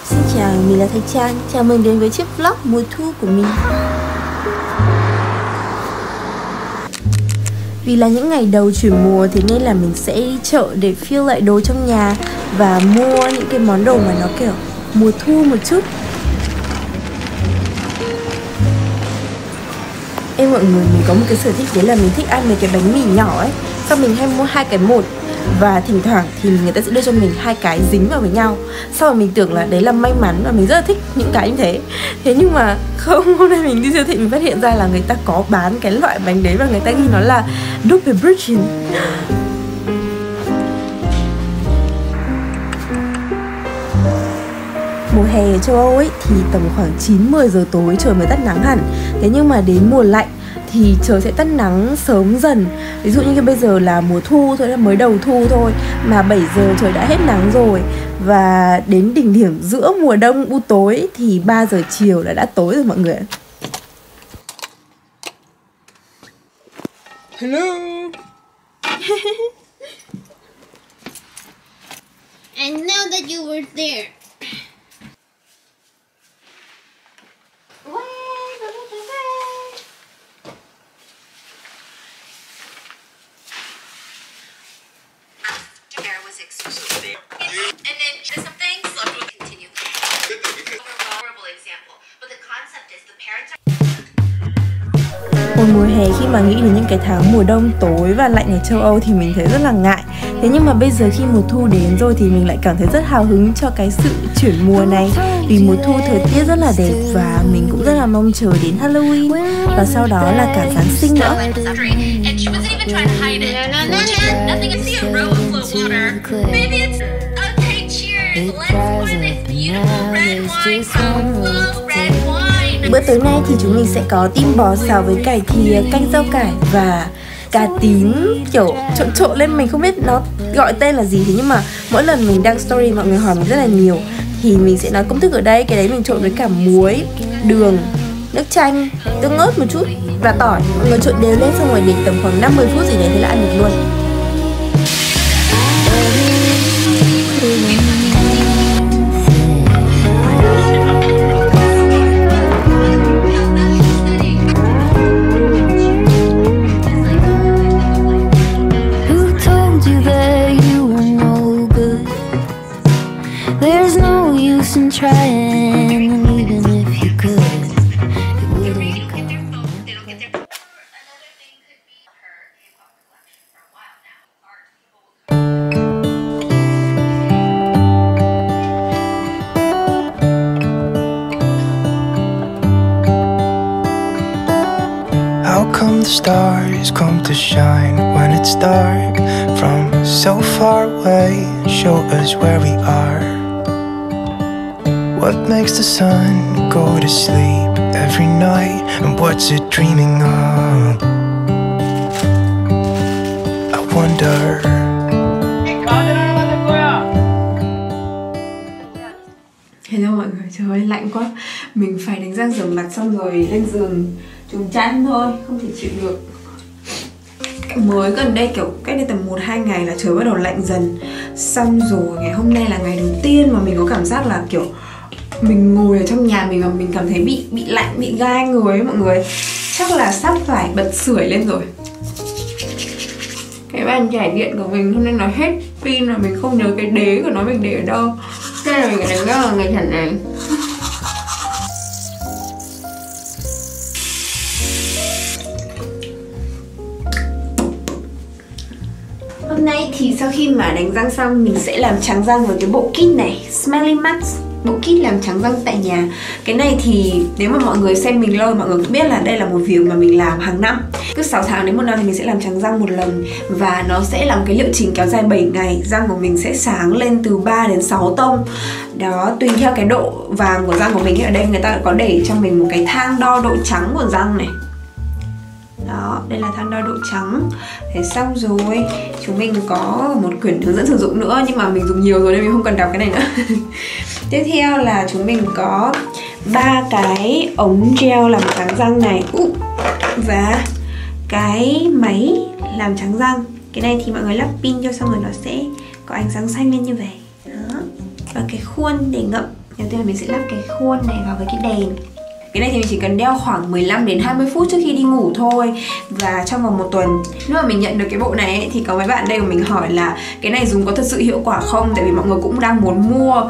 Xin chào, mình là Thạch Trang. Chào mừng đến với chiếc vlog mùa thu của mình. Vì là những ngày đầu chuyển mùa, thế nên là mình sẽ đi chợ để fill lại đồ trong nhà và mua những cái món đồ mà nó kiểu mùa thu một chút. Ê mọi người, mình có một cái sở thích đấy là mình thích ăn mấy cái bánh mì nhỏ ấy. Xong mình hay mua 2 cái một. Và thỉnh thoảng thì người ta sẽ đưa cho mình 2 cái dính vào với nhau. Sau rồi mình tưởng là đấy là may mắn và mình rất là thích những cái như thế. Thế nhưng mà không, hôm nay mình đi siêu thị mình phát hiện ra là người ta có bán cái loại bánh đấy và người ta ghi nó là Double Virgin. Mùa hè ở châu Âu ấy thì tầm khoảng 9-10 giờ tối trời mới tắt nắng hẳn. Thế nhưng mà đến mùa lạnh thì trời sẽ tắt nắng sớm dần. Ví dụ như bây giờ là mùa thu thôi, là mới đầu thu thôi, mà 7 giờ trời đã hết nắng rồi. Và đến đỉnh điểm giữa mùa đông u tối thì 3 giờ chiều là đã tối rồi mọi người. Hello. I know that you were there. And then there's some things left will continue. Horrible example, but the concept is the parents are. Một mùa hè khi mà nghĩ đến những cái tháng mùa đông tối và lạnh ở châu Âu thì mình thấy rất là ngại. Thế nhưng mà bây giờ khi mùa thu đến rồi thì mình lại cảm thấy rất hào hứng cho cái sự chuyển mùa này. Vì mùa thu thời tiết rất là đẹp và mình cũng rất là mong chờ đến Halloween và sau đó là cả Giáng sinh nữa. And she wasn't even trying to hide it. Nothing to see a row of flow water. Maybe it's okay, cheers. Let's pour this beautiful red wine. Flow red wine. Bữa tối nay thì chúng mình sẽ có tim bò xào với cải thìa, canh rau cải và cà tím kiểu trộn lên, mình không biết nó gọi tên là gì. Thế nhưng mà mỗi lần mình đăng story mọi người hỏi mình rất là nhiều thì mình sẽ nói công thức ở đây. Cái đấy mình trộn với cả muối, đường, nước chanh, tương ớt một chút và tỏi. Mọi người trộn đều lên xong rồi để tầm khoảng 50 phút gì đấy thì là ăn được luôn. Trying, and even if you could, it wouldn't come. They don't get their. Another thing could be her K-pop collection for a while now. Art people. How come the stars come to shine when it's dark from so far away? Show us where we are. What makes the sun go to sleep every night, and what's it dreaming of? I wonder. Hello mọi người, trời ơi lạnh quá. Mình phải đánh răng rửa mặt xong rồi lên giường trùm chăn thôi, không thể chịu được. Mới gần đây kiểu cách đây tầm 1-2 ngày là trời bắt đầu lạnh dần. Xong rồi ngày hôm nay là ngày đầu tiên mà mình có cảm giác là kiểu mình ngồi ở trong nhà mình mà mình cảm thấy bị lạnh, bị gai người ấy mọi người. Chắc là sắp phải bật sưởi lên rồi. Cái bàn chải điện của mình hôm nay nó hết pin rồi, mình không nhớ cái đế của nó mình để ở đâu. Thế là mình phải đánh răng vào ngày thật này. Hôm nay thì sau khi mà đánh răng xong mình sẽ làm trắng răng với cái bộ kit này, Smelly Max. Bộ kit làm trắng răng tại nhà. Cái này thì nếu mà mọi người xem mình lâu, mọi người cũng biết là đây là một việc mà mình làm hàng năm. Cứ 6 tháng đến 1 năm thì mình sẽ làm trắng răng một lần. Và nó sẽ là một cái liệu trình kéo dài 7 ngày. Răng của mình sẽ sáng lên từ 3 đến 6 tông. Đó, tùy theo cái độ vàng của răng của mình. Ở đây người ta có để cho mình một cái thang đo độ trắng của răng này. Đó, đây là thang đo độ trắng. Thế xong rồi chúng mình có một quyển hướng dẫn sử dụng nữa, nhưng mà mình dùng nhiều rồi nên mình không cần đọc cái này nữa. Tiếp theo là chúng mình có 3 cái ống gel làm trắng răng này và cái máy làm trắng răng. Cái này thì mọi người lắp pin cho xong rồi nó sẽ có ánh sáng xanh lên như vậy. Đó. Và cái khuôn để ngậm Đầu tiên là mình sẽ lắp cái khuôn này vào với cái đèn. Cái này thì mình chỉ cần đeo khoảng 15 đến 20 phút trước khi đi ngủ thôi. Và trong vòng 1 tuần. Nếu mà mình nhận được cái bộ này ấy, thì có mấy bạn đây của mình hỏi là cái này dùng có thật sự hiệu quả không? Tại vì mọi người cũng đang muốn mua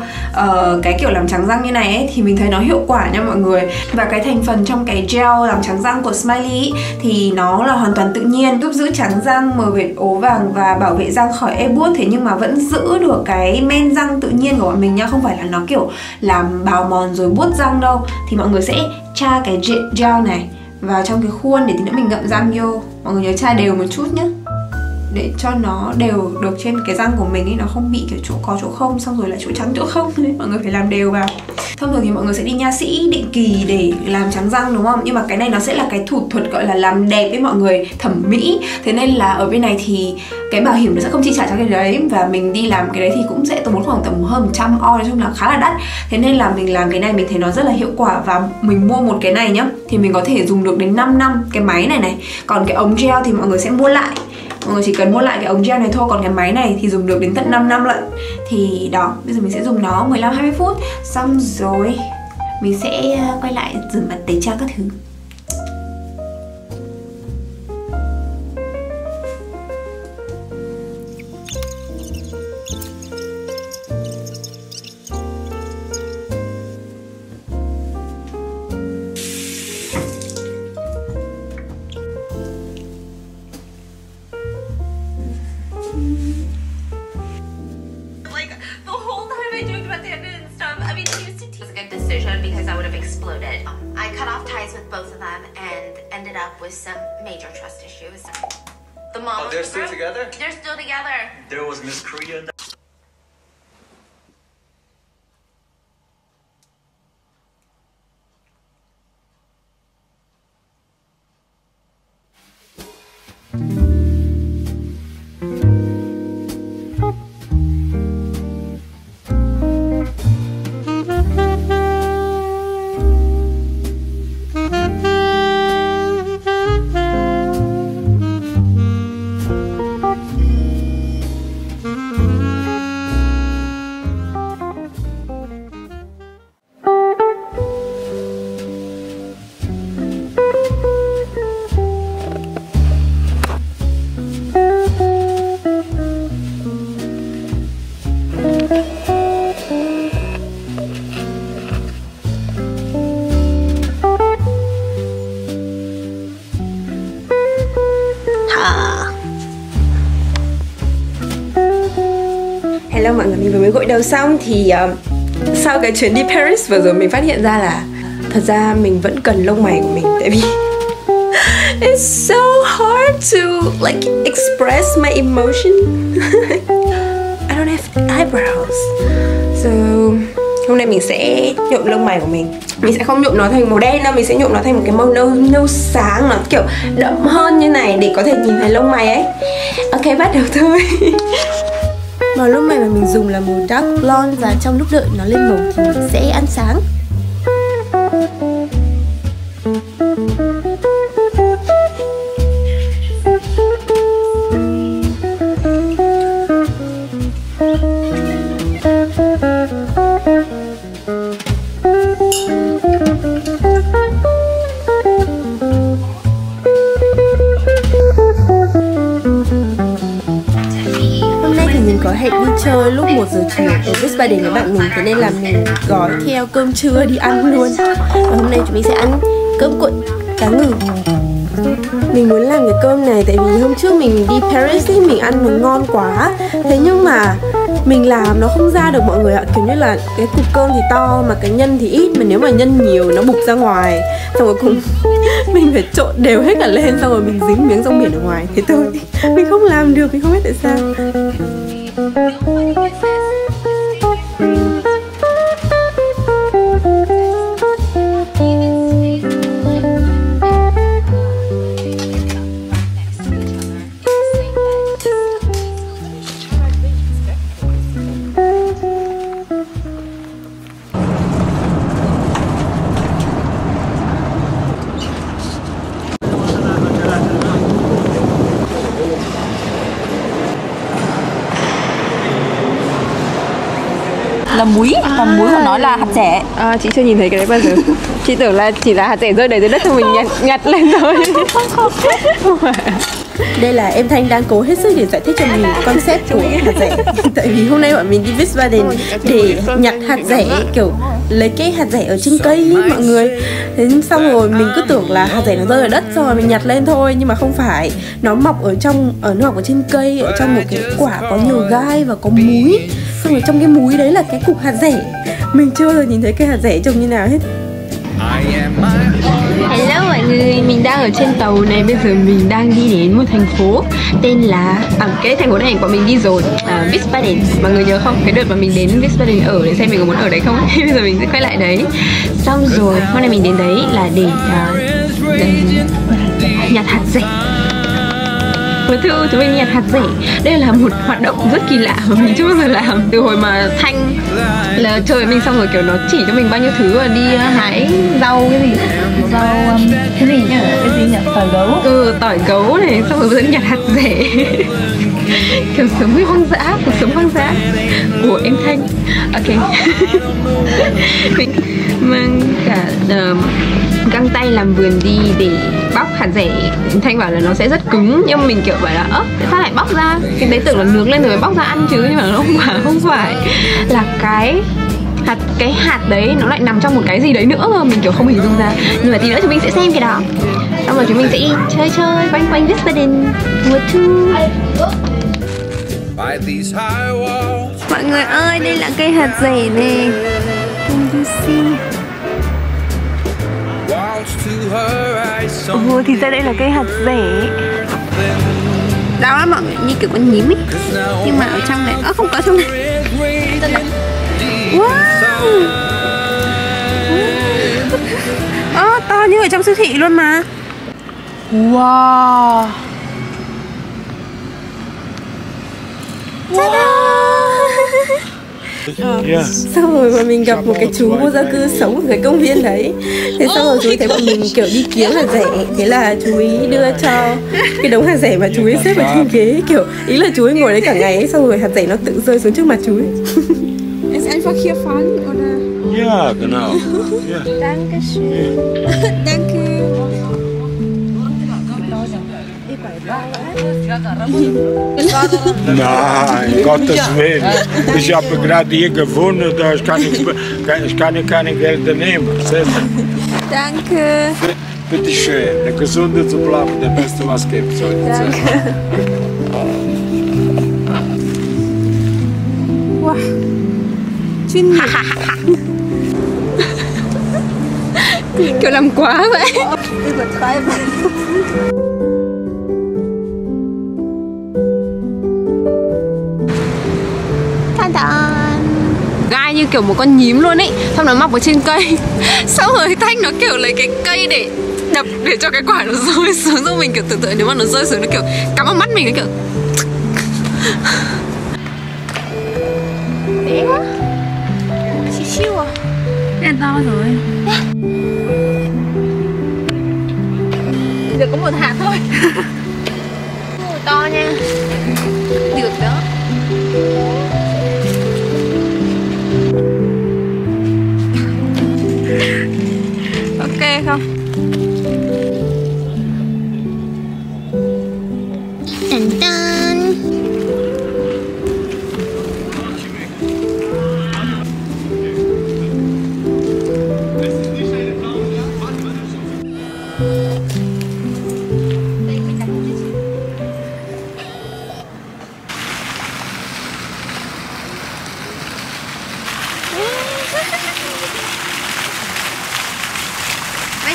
cái kiểu làm trắng răng như này ấy. Thì mình thấy nó hiệu quả nha mọi người. Và cái thành phần trong cái gel làm trắng răng của Smiley ấy, thì nó là hoàn toàn tự nhiên, giúp giữ trắng răng, mờ vệt ố vàng và bảo vệ răng khỏi ê buốt. Thế nhưng mà vẫn giữ được cái men răng tự nhiên của bọn mình nha. Không phải là nó kiểu làm bào mòn rồi buốt răng đâu. Thì mọi người sẽ tra cái gel này vào trong cái khuôn để tí nữa mình ngậm răng vô. Mọi người nhớ tra đều một chút nhé, để cho nó đều được trên cái răng của mình ấy, nó không bị kiểu chỗ có chỗ không xong rồi lại chỗ trắng chỗ không. Mọi người phải làm đều vào. Thông thường thì mọi người sẽ đi nha sĩ định kỳ để làm trắng răng đúng không? Nhưng mà cái này nó sẽ là cái thủ thuật gọi là làm đẹp với mọi người, thẩm mỹ. Thế nên là ở bên này thì cái bảo hiểm nó sẽ không chi trả cho cái đấy. Và mình đi làm cái đấy thì cũng sẽ tốn khoảng tầm hơn 100 euro, nói chung là khá là đắt. Thế nên là mình làm cái này mình thấy nó rất là hiệu quả. Và mình mua một cái này nhá, thì mình có thể dùng được đến 5 năm cái máy này này. Còn cái ống gel thì mọi người sẽ mua lại. Mọi người chỉ cần mua lại cái ống gel này thôi. Còn cái máy này thì dùng được đến tận 5 năm lận. Thì đó, bây giờ mình sẽ dùng nó 15-20 phút. Xong rồi mình sẽ quay lại rửa mặt tẩy trang các thứ. Because I would have exploded. I cut off ties with both of them and ended up with some major trust issues. The mom. Oh, they're still together? They're still together. There was Miss Korea. Hello mọi người, mình vừa mới gội đầu xong. Thì sau cái chuyến đi Paris vừa rồi mình phát hiện ra là thật ra mình vẫn cần lông mày của mình. Tại vì it's so hard to like express my emotion. I don't have eyebrows. So hôm nay mình sẽ nhuộm lông mày của mình. Mình sẽ không nhuộm nó thành màu đen đâu, mình sẽ nhuộm nó thành một cái màu nâu sáng, nó kiểu đậm hơn như này để có thể nhìn thấy lông mày ấy. Ok, bắt đầu thôi. Màu lông mày mà mình dùng là màu dark blonde. Và trong lúc đợi nó lên màu thì mình sẽ ăn sáng. Mình có hẹn đi chơi lúc 1 giờ chiều ở Wiesbaden với bạn mình. Thế nên là mình gói theo cơm trưa đi ăn luôn. Và hôm nay chúng mình sẽ ăn cơm cuộn cá ngừ. Mình muốn làm cái cơm này tại vì hôm trước mình đi Paris ấy, mình ăn nó ngon quá. Thế nhưng mà mình làm nó không ra được mọi người ạ. Kiểu như là cái cục cơm thì to mà cái nhân thì ít. Mà nếu mà nhân nhiều nó bục ra ngoài. Xong rồi cùng mình phải trộn đều hết cả lên. Xong rồi mình dính miếng rong biển ở ngoài. Thế thôi, mình không làm được, mình không biết tại sao. là múi, còn múi của nó là hạt dẻ. Chị chưa nhìn thấy cái đấy bao giờ. Chị tưởng là chỉ là hạt dẻ rơi đầy dưới đất thôi mình nhặt lên thôi. Đây là em Thanh đang cố hết sức để giải thích cho mình concept của hạt dẻ. Tại vì hôm nay bọn mình đi Wiesbaden để nhặt hạt dẻ, kiểu lấy cái hạt dẻ ở trên cây ý, mọi người. Thế xong rồi mình cứ tưởng là hạt dẻ nó rơi ở đất rồi mình nhặt lên thôi, nhưng mà không phải. Nó mọc ở trên cây, ở trong một cái quả có nhiều gai và có múi. Xong rồi trong cái múi đấy là cái cục hạt dẻ. Mình chưa bao giờ nhìn thấy cây hạt dẻ trông như nào hết. Hello mọi người, mình đang ở trên tàu này. Bây giờ mình đang đi đến một thành phố tên là cái thành phố này bọn mình đi rồi, Wiesbaden. Mọi người nhớ không? Cái đợt mà mình đến Wiesbaden ở để xem mình có muốn ở đấy không. Bây giờ mình sẽ quay lại đấy. Xong rồi hôm nay mình đến đấy là để nhặt hạt dẻ. Chúng mình nhặt hạt dẻ. Đây là một hoạt động rất kỳ lạ mà mình chưa bao giờ làm. Từ hồi mà Thanh là chơi với mình xong rồi kiểu nó chỉ cho mình bao nhiêu thứ, là đi hái rau cái gì, Cái gì nhỉ? Tỏi gấu. Tỏi gấu này, xong rồi bây giờ đi nhặt hạt dẻ. Kiểu sống với hoang dã, cuộc sống hoang dã của em Thanh. Ok. Mình mang cả găng tay làm vườn đi để bóc hạt dẻ. Thanh bảo là nó sẽ rất cứng, nhưng mà mình kiểu bảo là tại sao lại bóc ra? Cái đấy tưởng là nướng lên rồi mới bóc ra ăn chứ, nhưng mà nó không phải là cái hạt đấy nó lại nằm trong một cái gì đấy nữa mà mình kiểu không hình dung ra. Nhưng mà tí nữa chúng mình sẽ xem cái đó. Xong rồi chúng mình sẽ đi chơi quanh Wiesbaden mùa thu. Mọi người ơi, đây là cây hạt dẻ nè. Thì ra đây là cây hạt dẻ. Đau lắm mọi người, như kiểu con nhím ấy. Nhưng mà ở trong này, không có trong này. Wow. To như ở trong siêu thị luôn mà. Wow. Xong rồi mà mình gặp một cái chú vô gia cư sống ở cái công viên đấy. Thế xong rồi chú ấy thấy bọn mình kiểu đi kiếm hạt dẻ. Thế là chú ấy đưa cho cái đống hạt dẻ mà chú ấy xếp ở trên ghế. Kiểu ý là chú ấy ngồi đấy cả ngày ấy, xong rồi hạt dẻ nó tự rơi xuống trước mặt chú ấy. Ist einfach hier fahren oder? Ja, genau. Ja. Dankeschön. Danke. Nein, Gottes Willen. Ich habe gerade hier gewohnt, da ich kann keine Gelder nehmen. Danke. Bitte schön. Der Gesunde zu bleiben, der Beste, was gibt. Danke. Wow. Chuyên nghiệp. Kiểu làm quá vậy. Gai như kiểu một con nhím luôn ấy. Xong nó mọc ở trên cây. Xong rồi Thanh nó kiểu lấy cái cây để đập để cho cái quả nó rơi xuống. Xong mình kiểu tưởng tượng nếu mà nó rơi xuống nó kiểu cắm vào mắt mình, nó kiểu bé quá. Siêu à. Cái to rồi. Được có một hạt thôi. To nha. Được đó. Ok không? Dun dun.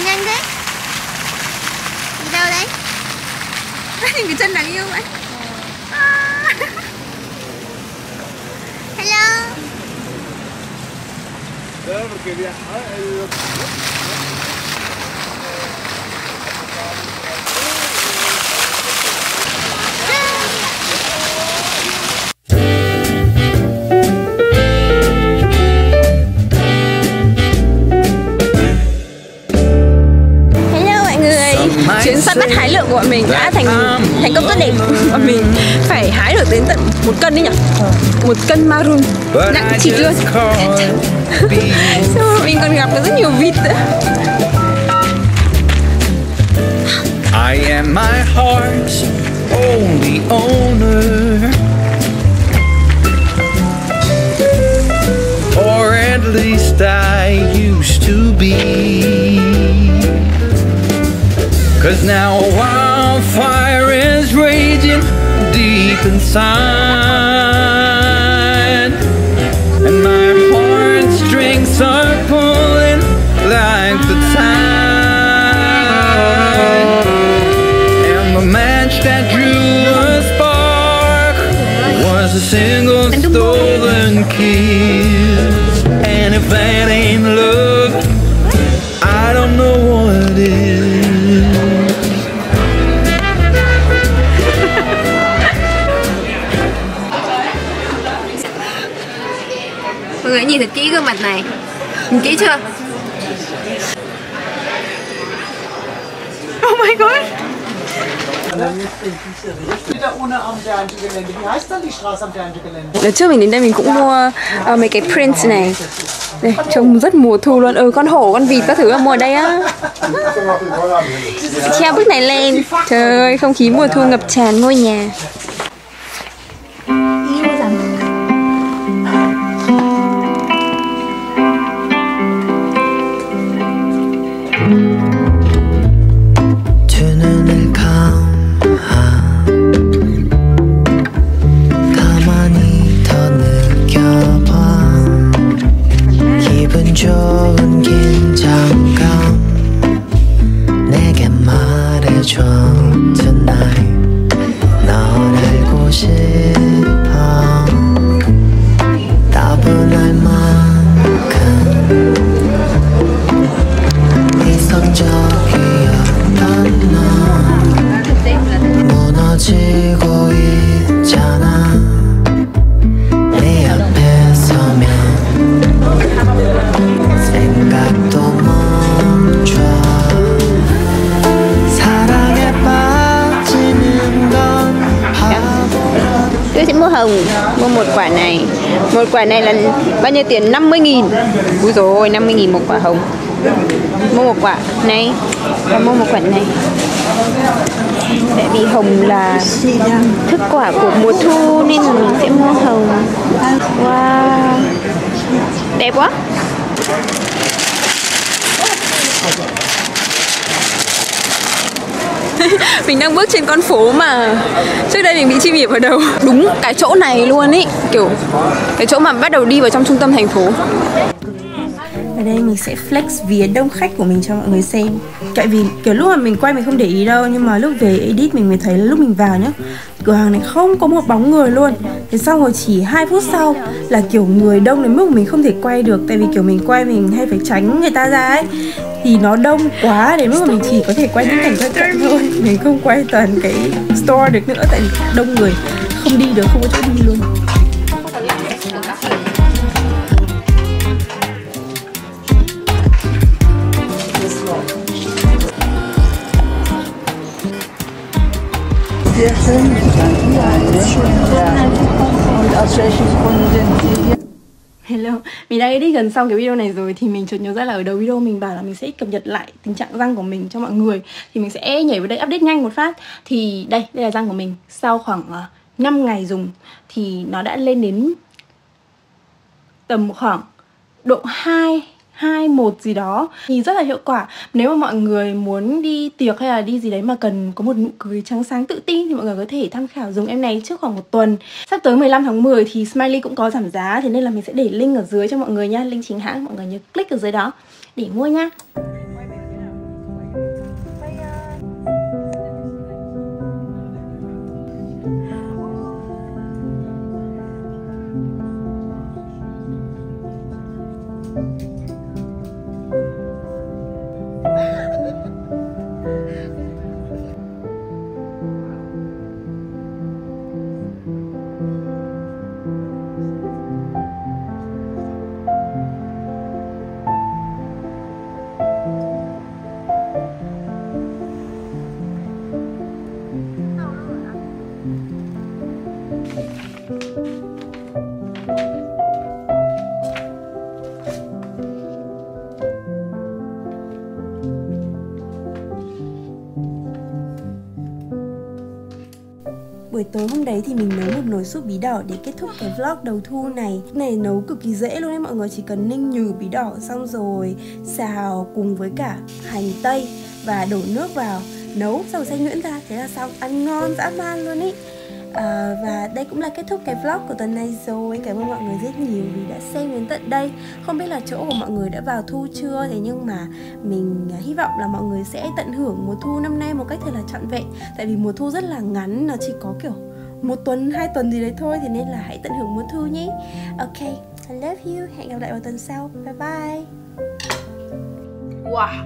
Nhanh thế. Đi đâu đấy? Nhìn cái chân đáng yêu vậy. Hello. bắt hái lượng của bọn mình đã thành công tốt đẹp. Bọn mình phải hái được đến tận 1 cân đấy nhỉ? 1 cân maroon nặng chịu luôn. Xong rồi mình còn gặp rất nhiều vịt nữa. I am my heart's only owner, or at least I used to be. 'Cause now a wildfire is raging deep inside, and my heartstrings are pulling like the tide. And the match that drew a spark was a single stolen kiss. And if that ain't love, I don't know what is. Mọi người nhìn thật kỹ gương mặt này. Nhìn kỹ chưa? Oh my god. Đợt trước mình đến đây mình cũng mua mấy cái prints này. Đây, trông rất mùa thu luôn. Con hổ, con vịt các thứ là mua ở đây á. Treo bức này lên. Trời ơi, không khí mùa thu ngập tràn ngôi nhà. 좋은 긴장감 내게 말해줘 tonight 널 알고 싶어 따분할 만큼 이성적이었던 너 무너지고 있잖아 내 앞에 서면 생각도 멈춰 사랑에 빠지는 건 Tôi sẽ mua hồng, mua một quả này. Một quả này là bao nhiêu tiền? 50.000. Úi dồi ôi, 50.000 một quả hồng. Mua một quả này và mua một quả này. Tại vì hồng là thức quả của mùa thu nên là mình sẽ mua hồng. Wow, đẹp quá. Mình đang bước trên con phố mà trước đây mình bị chim ỉa vào đầu. Đúng cái chỗ này luôn ý, kiểu cái chỗ mà bắt đầu đi vào trong trung tâm thành phố. Ở đây mình sẽ flex vía đông khách của mình cho mọi người xem. Tại vì kiểu lúc mà mình quay mình không để ý đâu, nhưng mà lúc về edit mình mới thấy là lúc mình vào nhá, cửa hàng này không có một bóng người luôn. Thế xong rồi chỉ 2 phút sau là kiểu người đông đến mức mình không thể quay được. Tại vì kiểu mình quay mình hay phải tránh người ta ra ấy, thì nó đông quá đến mức mà mình chỉ có thể quay những cảnh cận cận thôi. Mình không quay toàn cái store được nữa, tại vì đông người không đi được, không có chỗ đi luôn. Hello, mình đã edit gần xong cái video này rồi thì mình chợt nhớ ra là ở đầu video mình bảo là mình sẽ cập nhật lại tình trạng răng của mình cho mọi người. Thì mình sẽ nhảy vào đây update nhanh một phát. Thì đây là răng của mình. Sau khoảng 5 ngày dùng thì nó đã lên đến tầm khoảng độ 2-1 gì đó. Thì rất là hiệu quả. Nếu mà mọi người muốn đi tiệc hay là đi gì đấy mà cần có một nụ cười trắng sáng tự tin thì mọi người có thể tham khảo dùng em này trước khoảng 1 tuần. Sắp tới 15 tháng 10 thì Smiley cũng có giảm giá, thế nên là mình sẽ để link ở dưới cho mọi người nha. Link chính hãng, mọi người nhớ click ở dưới đó để mua nha. buổi tối hôm đấy thì mình nấu một nồi súp bí đỏ để kết thúc cái vlog đầu thu này. Cái này nấu cực kỳ dễ luôn đấy mọi người, chỉ cần ninh nhừ bí đỏ xong rồi xào cùng với cả hành tây và đổ nước vào, nấu xong rồi xay nhuyễn ra, thế là xong, ăn ngon dã man luôn ý. Và đây cũng là kết thúc cái vlog của tuần này rồi. Cảm ơn mọi người rất nhiều vì đã xem đến tận đây. Không biết là chỗ của mọi người đã vào thu chưa, thế nhưng mà mình hy vọng là mọi người sẽ tận hưởng mùa thu năm nay một cách thật là trọn vẹn. Tại vì mùa thu rất là ngắn, nó chỉ có kiểu 1 tuần, 2 tuần gì đấy thôi, thế nên là hãy tận hưởng mùa thu nhé. Ok, I love you, hẹn gặp lại vào tuần sau. Bye bye. Wow.